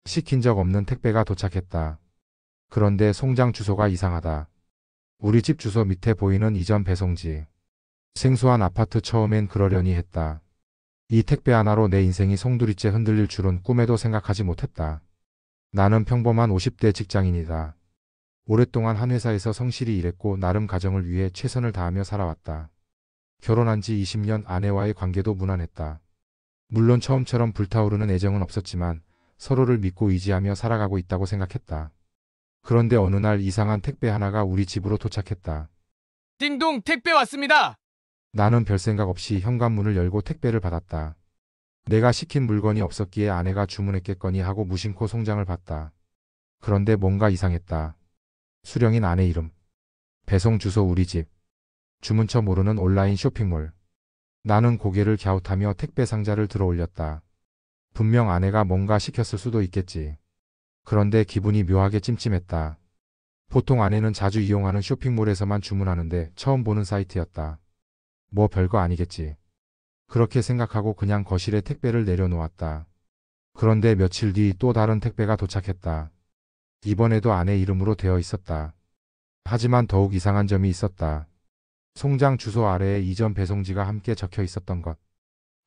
시킨 적 없는 택배가 도착했다. 그런데 송장 주소가 이상하다. 우리 집 주소 밑에 보이는 이전 배송지. 생소한 아파트. 처음엔 그러려니 했다. 이 택배 하나로 내 인생이 송두리째 흔들릴 줄은 꿈에도 생각하지 못했다. 나는 평범한 50대 직장인이다. 오랫동안 한 회사에서 성실히 일했고 나름 가정을 위해 최선을 다하며 살아왔다. 결혼한 지 20년, 아내와의 관계도 무난했다. 물론 처음처럼 불타오르는 애정은 없었지만 서로를 믿고 의지하며 살아가고 있다고 생각했다. 그런데 어느 날 이상한 택배 하나가 우리 집으로 도착했다. 띵동, 택배 왔습니다. 나는 별 생각 없이 현관문을 열고 택배를 받았다. 내가 시킨 물건이 없었기에 아내가 주문했겠거니 하고 무심코 송장을 봤다. 그런데 뭔가 이상했다. 수령인 아내 이름, 배송 주소 우리 집, 주문처 모르는 온라인 쇼핑몰. 나는 고개를 갸웃하며 택배 상자를 들어 올렸다. 분명 아내가 뭔가 시켰을 수도 있겠지. 그런데 기분이 묘하게 찜찜했다. 보통 아내는 자주 이용하는 쇼핑몰에서만 주문하는데 처음 보는 사이트였다. 뭐 별거 아니겠지. 그렇게 생각하고 그냥 거실에 택배를 내려놓았다. 그런데 며칠 뒤 또 다른 택배가 도착했다. 이번에도 아내 이름으로 되어 있었다. 하지만 더욱 이상한 점이 있었다. 송장 주소 아래에 이전 배송지가 함께 적혀 있었던 것.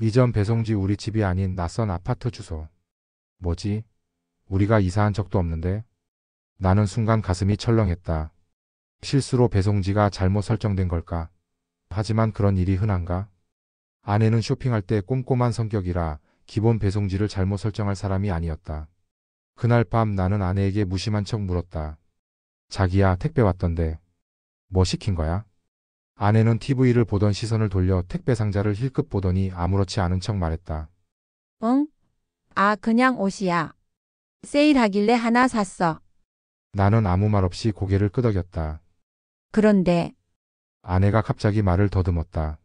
이전 배송지 우리 집이 아닌 낯선 아파트 주소. 뭐지? 우리가 이사한 적도 없는데? 나는 순간 가슴이 철렁했다. 실수로 배송지가 잘못 설정된 걸까? 하지만 그런 일이 흔한가? 아내는 쇼핑할 때 꼼꼼한 성격이라 기본 배송지를 잘못 설정할 사람이 아니었다. 그날 밤 나는 아내에게 무심한 척 물었다. 자기야, 택배 왔던데. 뭐 시킨 거야? 아내는 TV를 보던 시선을 돌려 택배 상자를 힐끗 보더니 아무렇지 않은 척 말했다. 응? 아, 그냥 옷이야. 세일하길래 하나 샀어. 나는 아무 말 없이 고개를 끄덕였다. 그런데, 아내가 갑자기 말을 더듬었다.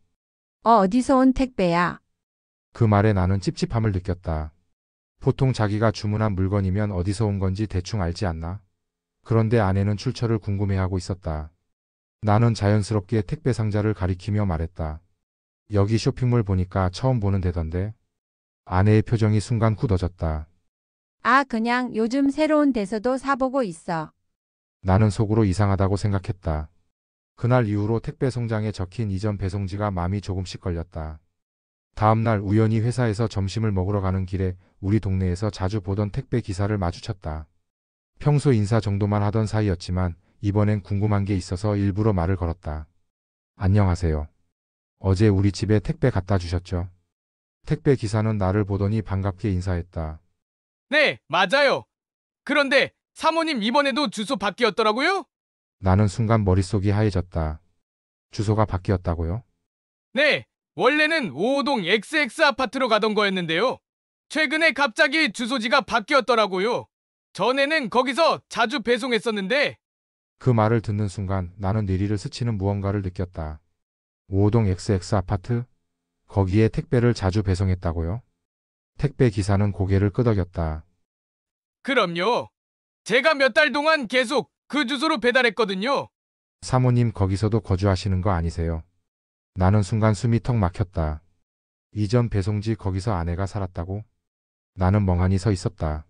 어디서 온 택배야? 그 말에 나는 찝찝함을 느꼈다. 보통 자기가 주문한 물건이면 어디서 온 건지 대충 알지 않나? 그런데 아내는 출처를 궁금해하고 있었다. 나는 자연스럽게 택배 상자를 가리키며 말했다. 여기 쇼핑몰 보니까 처음 보는 데던데. 아내의 표정이 순간 굳어졌다. 아, 그냥 요즘 새로운 데서도 사보고 있어. 나는 속으로 이상하다고 생각했다. 그날 이후로 택배 송장에 적힌 이전 배송지가 마음이 조금씩 걸렸다. 다음 날 우연히 회사에서 점심을 먹으러 가는 길에 우리 동네에서 자주 보던 택배 기사를 마주쳤다. 평소 인사 정도만 하던 사이였지만 이번엔 궁금한 게 있어서 일부러 말을 걸었다. 안녕하세요. 어제 우리 집에 택배 갖다 주셨죠? 택배 기사는 나를 보더니 반갑게 인사했다. 네, 맞아요. 그런데 사모님 이번에도 주소 바뀌었더라고요? 나는 순간 머릿속이 하얘졌다. 주소가 바뀌었다고요? 네, 원래는 5호동 XX 아파트로 가던 거였는데요. 최근에 갑자기 주소지가 바뀌었더라고요. 전에는 거기서 자주 배송했었는데, 그 말을 듣는 순간 나는 뇌리를 스치는 무언가를 느꼈다. 5호동 XX 아파트? 거기에 택배를 자주 배송했다고요? 택배 기사는 고개를 끄덕였다. 그럼요. 제가 몇 달 동안 계속 그 주소로 배달했거든요. 사모님 거기서도 거주하시는 거 아니세요? 나는 순간 숨이 턱 막혔다. 이전 배송지 거기서 아내가 살았다고? 나는 멍하니 서 있었다.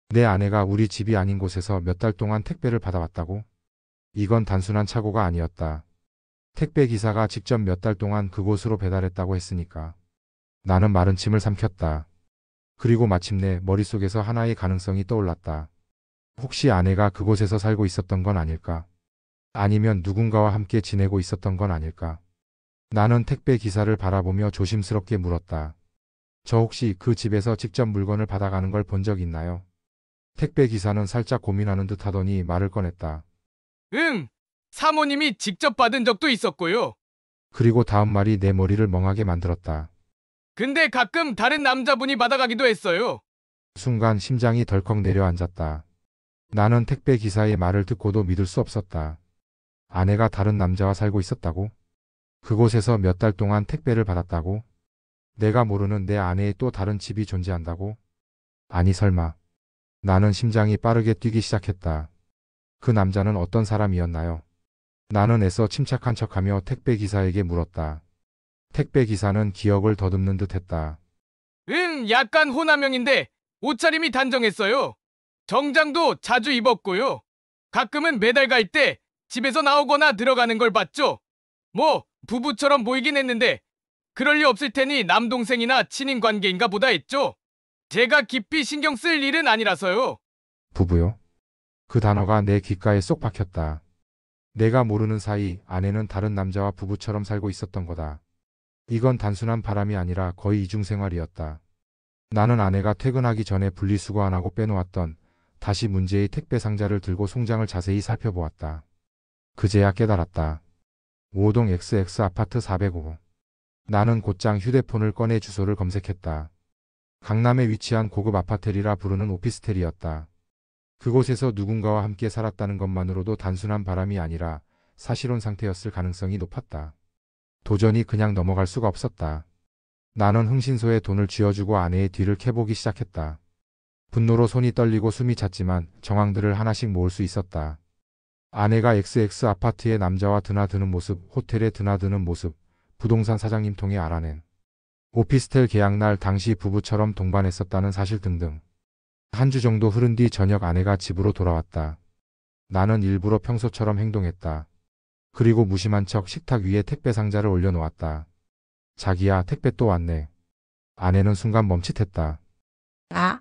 내 아내가 우리 집이 아닌 곳에서 몇 달 동안 택배를 받아왔다고? 이건 단순한 착오가 아니었다. 택배 기사가 직접 몇 달 동안 그곳으로 배달했다고 했으니까. 나는 마른 침을 삼켰다. 그리고 마침내 머릿속에서 하나의 가능성이 떠올랐다. 혹시 아내가 그곳에서 살고 있었던 건 아닐까? 아니면 누군가와 함께 지내고 있었던 건 아닐까? 나는 택배 기사를 바라보며 조심스럽게 물었다. 저 혹시 그 집에서 직접 물건을 받아가는 걸 본 적 있나요? 택배 기사는 살짝 고민하는 듯 하더니 말을 꺼냈다. 응, 사모님이 직접 받은 적도 있었고요. 그리고 다음 말이 내 머리를 멍하게 만들었다. 근데 가끔 다른 남자분이 받아가기도 했어요. 순간 심장이 덜컥 내려앉았다. 나는 택배 기사의 말을 듣고도 믿을 수 없었다. 아내가 다른 남자와 살고 있었다고? 그곳에서 몇 달 동안 택배를 받았다고? 내가 모르는 내 아내의 또 다른 집이 존재한다고? 아니 설마. 나는 심장이 빠르게 뛰기 시작했다. 그 남자는 어떤 사람이었나요? 나는 애써 침착한 척하며 택배 기사에게 물었다. 택배 기사는 기억을 더듬는 듯 했다. 약간 호남형인데 옷차림이 단정했어요. 정장도 자주 입었고요. 가끔은 매달 갈 때 집에서 나오거나 들어가는 걸 봤죠. 뭐 부부처럼 보이긴 했는데 그럴 리 없을 테니 남동생이나 친인 관계인가 보다 했죠. 제가 깊이 신경 쓸 일은 아니라서요. 부부요? 그 단어가 내 귓가에 쏙 박혔다. 내가 모르는 사이 아내는 다른 남자와 부부처럼 살고 있었던 거다. 이건 단순한 바람이 아니라 거의 이중생활이었다. 나는 아내가 퇴근하기 전에 분리수거 안 하고 빼놓았던 다시 문제의 택배 상자를 들고 송장을 자세히 살펴보았다. 그제야 깨달았다. 5호동 XX 아파트 405. 나는 곧장 휴대폰을 꺼내 주소를 검색했다. 강남에 위치한 고급 아파텔이라 부르는 오피스텔이었다. 그곳에서 누군가와 함께 살았다는 것만으로도 단순한 바람이 아니라 사실혼 상태였을 가능성이 높았다. 도저히 그냥 넘어갈 수가 없었다. 나는 흥신소에 돈을 쥐어주고 아내의 뒤를 캐보기 시작했다. 분노로 손이 떨리고 숨이 찼지만 정황들을 하나씩 모을 수 있었다. 아내가 XX 아파트에 남자와 드나드는 모습, 호텔에 드나드는 모습, 부동산 사장님 통해 알아낸 오피스텔 계약날 당시 부부처럼 동반했었다는 사실 등등. 한 주 정도 흐른 뒤 저녁 아내가 집으로 돌아왔다. 나는 일부러 평소처럼 행동했다. 그리고 무심한 척 식탁 위에 택배 상자를 올려놓았다. 자기야, 택배 또 왔네. 아내는 순간 멈칫했다. 아,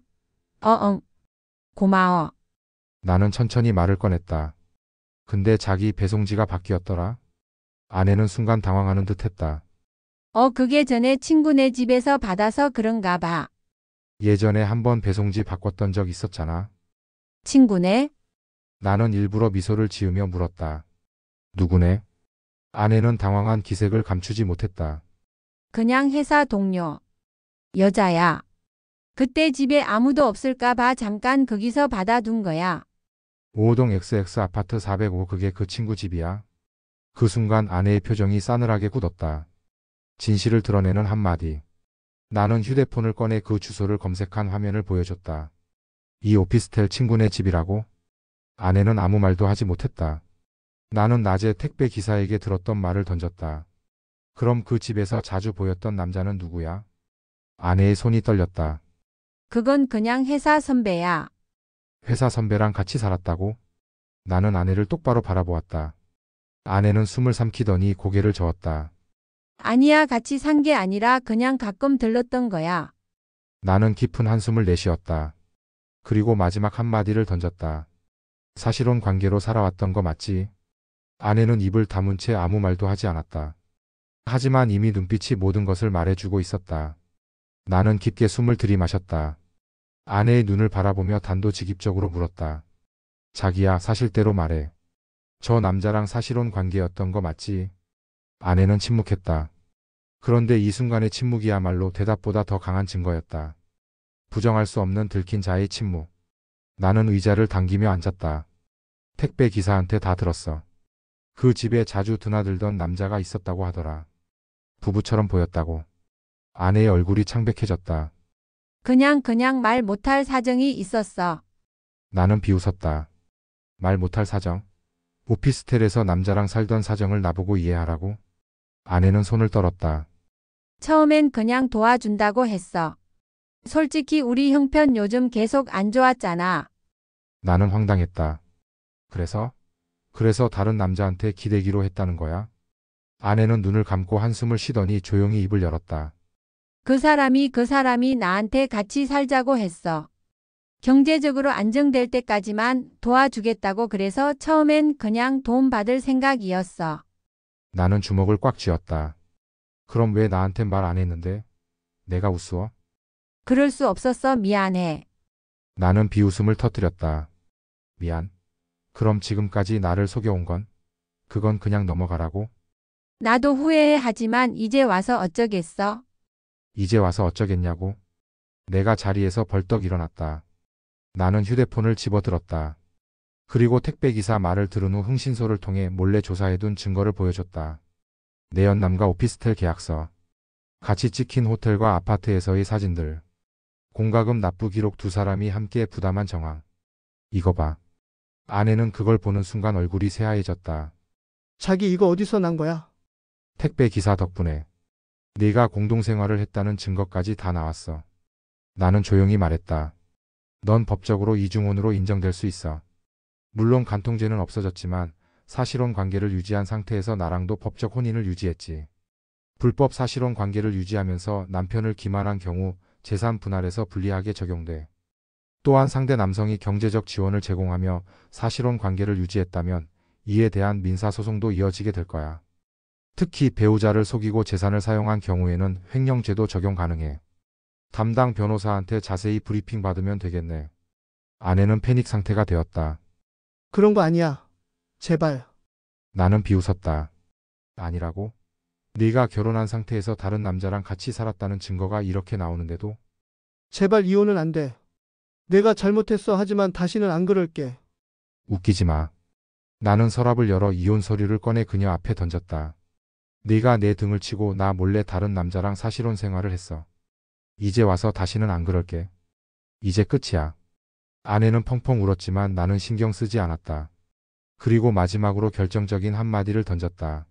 응. 고마워. 나는 천천히 말을 꺼냈다. 근데 자기 배송지가 바뀌었더라. 아내는 순간 당황하는 듯 했다. 그게 전에 친구네 집에서 받아서 그런가 봐. 예전에 한번 배송지 바꿨던 적 있었잖아. 친구네? 나는 일부러 미소를 지으며 물었다. 누구네? 아내는 당황한 기색을 감추지 못했다. 그냥 회사 동료. 여자야. 그때 집에 아무도 없을까 봐 잠깐 거기서 받아둔 거야. 5호동 XX 아파트 405 그게 그 친구 집이야. 그 순간 아내의 표정이 싸늘하게 굳었다. 진실을 드러내는 한마디. 나는 휴대폰을 꺼내 그 주소를 검색한 화면을 보여줬다. 이 오피스텔 친구네 집이라고? 아내는 아무 말도 하지 못했다. 나는 낮에 택배 기사에게 들었던 말을 던졌다. 그럼 그 집에서 자주 보였던 남자는 누구야? 아내의 손이 떨렸다. 그건 그냥 회사 선배야. 회사 선배랑 같이 살았다고? 나는 아내를 똑바로 바라보았다. 아내는 숨을 삼키더니 고개를 저었다. 아니야, 같이 산 게 아니라 그냥 가끔 들렀던 거야. 나는 깊은 한숨을 내쉬었다. 그리고 마지막 한마디를 던졌다. 사실혼 관계로 살아왔던 거 맞지? 아내는 입을 다문 채 아무 말도 하지 않았다. 하지만 이미 눈빛이 모든 것을 말해주고 있었다. 나는 깊게 숨을 들이마셨다. 아내의 눈을 바라보며 단도직입적으로 물었다. 자기야, 사실대로 말해. 저 남자랑 사실혼 관계였던 거 맞지? 아내는 침묵했다. 그런데 이 순간의 침묵이야말로 대답보다 더 강한 증거였다. 부정할 수 없는 들킨 자의 침묵. 나는 의자를 당기며 앉았다. 택배 기사한테 다 들었어. 그 집에 자주 드나들던 남자가 있었다고 하더라. 부부처럼 보였다고. 아내의 얼굴이 창백해졌다. 그냥 말 못할 사정이 있었어. 나는 비웃었다. 말 못할 사정? 오피스텔에서 남자랑 살던 사정을 나보고 이해하라고? 아내는 손을 떨었다. 처음엔 그냥 도와준다고 했어. 솔직히 우리 형편 요즘 계속 안 좋았잖아. 나는 황당했다. 그래서 다른 남자한테 기대기로 했다는 거야? 아내는 눈을 감고 한숨을 쉬더니 조용히 입을 열었다. 그 사람이 나한테 같이 살자고 했어. 경제적으로 안정될 때까지만 도와주겠다고 그래서 처음엔 그냥 돈 받을 생각이었어. 나는 주먹을 꽉 쥐었다. 그럼 왜 나한텐 말 안 했는데? 내가 우스워? 그럴 수 없었어. 미안해. 나는 비웃음을 터뜨렸다. 미안. 그럼 지금까지 나를 속여온 건? 그건 그냥 넘어가라고? 나도 후회해 하지만 이제 와서 어쩌겠어? 이제 와서 어쩌겠냐고? 내가 자리에서 벌떡 일어났다. 나는 휴대폰을 집어들었다. 그리고 택배기사 말을 들은 후 흥신소를 통해 몰래 조사해둔 증거를 보여줬다. 내 연남과 오피스텔 계약서, 같이 찍힌 호텔과 아파트에서의 사진들, 공과금 납부 기록 두 사람이 함께 부담한 정황. 이거 봐. 아내는 그걸 보는 순간 얼굴이 새하얘졌다. 자기 이거 어디서 난 거야? 택배 기사 덕분에 네가 공동생활을 했다는 증거까지 다 나왔어. 나는 조용히 말했다. 넌 법적으로 이중혼으로 인정될 수 있어. 물론 간통죄는 없어졌지만 사실혼 관계를 유지한 상태에서 나랑도 법적 혼인을 유지했지. 불법 사실혼 관계를 유지하면서 남편을 기만한 경우 재산 분할에서 불리하게 적용돼. 또한 상대 남성이 경제적 지원을 제공하며 사실혼 관계를 유지했다면 이에 대한 민사소송도 이어지게 될 거야. 특히 배우자를 속이고 재산을 사용한 경우에는 횡령죄도 적용 가능해. 담당 변호사한테 자세히 브리핑 받으면 되겠네. 아내는 패닉 상태가 되었다. 그런 거 아니야. 제발. 나는 비웃었다. 아니라고? 네가 결혼한 상태에서 다른 남자랑 같이 살았다는 증거가 이렇게 나오는데도? 제발 이혼은 안 돼. 내가 잘못했어 하지만 다시는 안 그럴게. 웃기지 마. 나는 서랍을 열어 이혼 서류를 꺼내 그녀 앞에 던졌다. 네가 내 등을 치고 나 몰래 다른 남자랑 사실혼 생활을 했어. 이제 와서 다시는 안 그럴게. 이제 끝이야. 아내는 펑펑 울었지만 나는 신경 쓰지 않았다. 그리고 마지막으로 결정적인 한마디를 던졌다.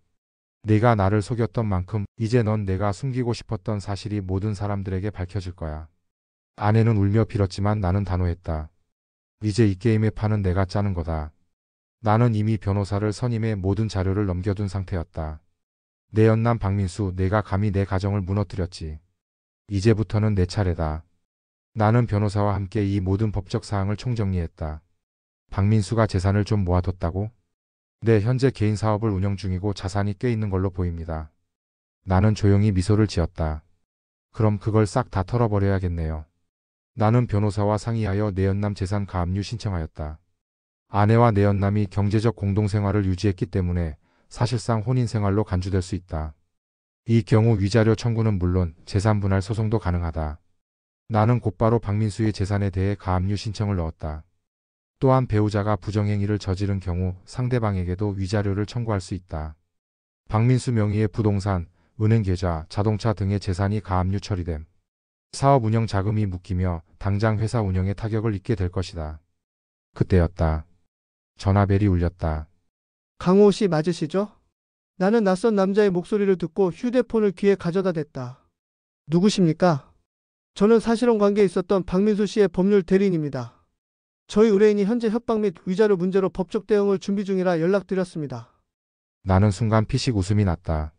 네가 나를 속였던 만큼 이제 넌 내가 숨기고 싶었던 사실이 모든 사람들에게 밝혀질 거야. 아내는 울며 빌었지만 나는 단호했다. 이제 이 게임의 판은 내가 짜는 거다. 나는 이미 변호사를 선임해 모든 자료를 넘겨둔 상태였다. 내 연남 박민수, 내가 감히 내 가정을 무너뜨렸지. 이제부터는 내 차례다. 나는 변호사와 함께 이 모든 법적 사항을 총정리했다. 박민수가 재산을 좀 모아뒀다고? 네, 현재 개인 사업을 운영 중이고 자산이 꽤 있는 걸로 보입니다. 나는 조용히 미소를 지었다. 그럼 그걸 싹 다 털어버려야겠네요. 나는 변호사와 상의하여 내연남 재산 가압류 신청하였다. 아내와 내연남이 경제적 공동생활을 유지했기 때문에 사실상 혼인생활로 간주될 수 있다. 이 경우 위자료 청구는 물론 재산 분할 소송도 가능하다. 나는 곧바로 박민수의 재산에 대해 가압류 신청을 넣었다. 또한 배우자가 부정행위를 저지른 경우 상대방에게도 위자료를 청구할 수 있다. 박민수 명의의 부동산, 은행계좌, 자동차 등의 재산이 가압류 처리됨. 사업 운영 자금이 묶이며 당장 회사 운영에 타격을 입게 될 것이다. 그때였다. 전화벨이 울렸다. 강호 씨 맞으시죠? 나는 낯선 남자의 목소리를 듣고 휴대폰을 귀에 가져다 댔다. 누구십니까? 저는 사실혼 관계에 있었던 박민수 씨의 법률 대리인입니다. 저희 의뢰인이 현재 협박 및 위자료 문제로 법적 대응을 준비 중이라 연락드렸습니다. 나는 순간 피식 웃음이 났다.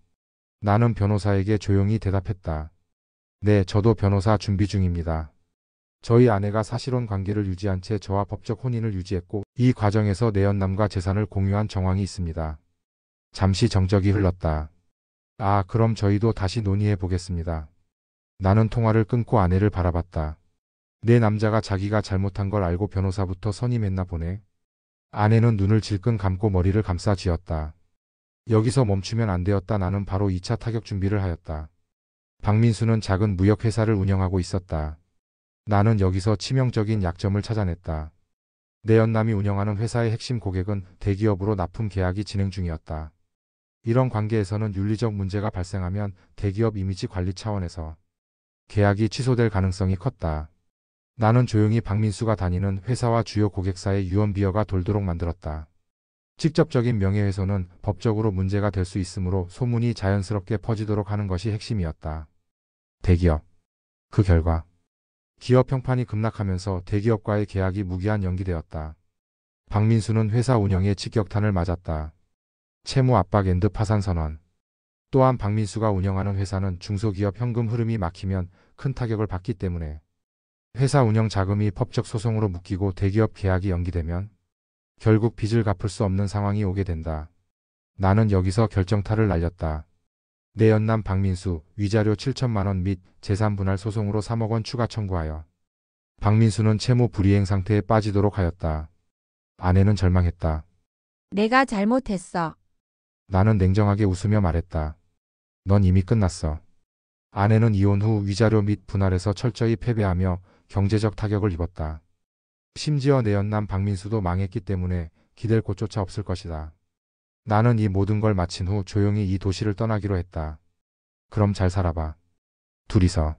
나는 변호사에게 조용히 대답했다. 네, 저도 변호사 준비 중입니다. 저희 아내가 사실혼 관계를 유지한 채 저와 법적 혼인을 유지했고 이 과정에서 내연남과 재산을 공유한 정황이 있습니다. 잠시 정적이 흘렀다. 아, 그럼 저희도 다시 논의해 보겠습니다. 나는 통화를 끊고 아내를 바라봤다. 내 남자가 자기가 잘못한 걸 알고 변호사부터 선임했나 보네. 아내는 눈을 질끈 감고 머리를 감싸 쥐었다. 여기서 멈추면 안 되었다. 나는 바로 2차 타격 준비를 하였다. 박민수는 작은 무역회사를 운영하고 있었다. 나는 여기서 치명적인 약점을 찾아냈다. 내연남이 운영하는 회사의 핵심 고객은 대기업으로 납품 계약이 진행 중이었다. 이런 관계에서는 윤리적 문제가 발생하면 대기업 이미지 관리 차원에서 계약이 취소될 가능성이 컸다. 나는 조용히 박민수가 다니는 회사와 주요 고객사의 유언비어가 돌도록 만들었다. 직접적인 명예훼손은 법적으로 문제가 될 수 있으므로 소문이 자연스럽게 퍼지도록 하는 것이 핵심이었다. 대기업. 그 결과 기업 평판이 급락하면서 대기업과의 계약이 무기한 연기되었다. 박민수는 회사 운영에 직격탄을 맞았다. 채무 압박 앤드 파산 선언. 또한 박민수가 운영하는 회사는 중소기업 현금 흐름이 막히면 큰 타격을 받기 때문에 회사 운영 자금이 법적 소송으로 묶이고 대기업 계약이 연기되면 결국 빚을 갚을 수 없는 상황이 오게 된다. 나는 여기서 결정타를 날렸다. 내연남 박민수 위자료 7천만 원 및 재산 분할 소송으로 3억 원 추가 청구하여 박민수는 채무 불이행 상태에 빠지도록 하였다. 아내는 절망했다. 내가 잘못했어. 나는 냉정하게 웃으며 말했다. 넌 이미 끝났어. 아내는 이혼 후 위자료 및 분할에서 철저히 패배하며 경제적 타격을 입었다. 심지어 내연남 박민수도 망했기 때문에 기댈 곳조차 없을 것이다. 나는 이 모든 걸 마친 후 조용히 이 도시를 떠나기로 했다. 그럼 잘 살아봐. 둘이서.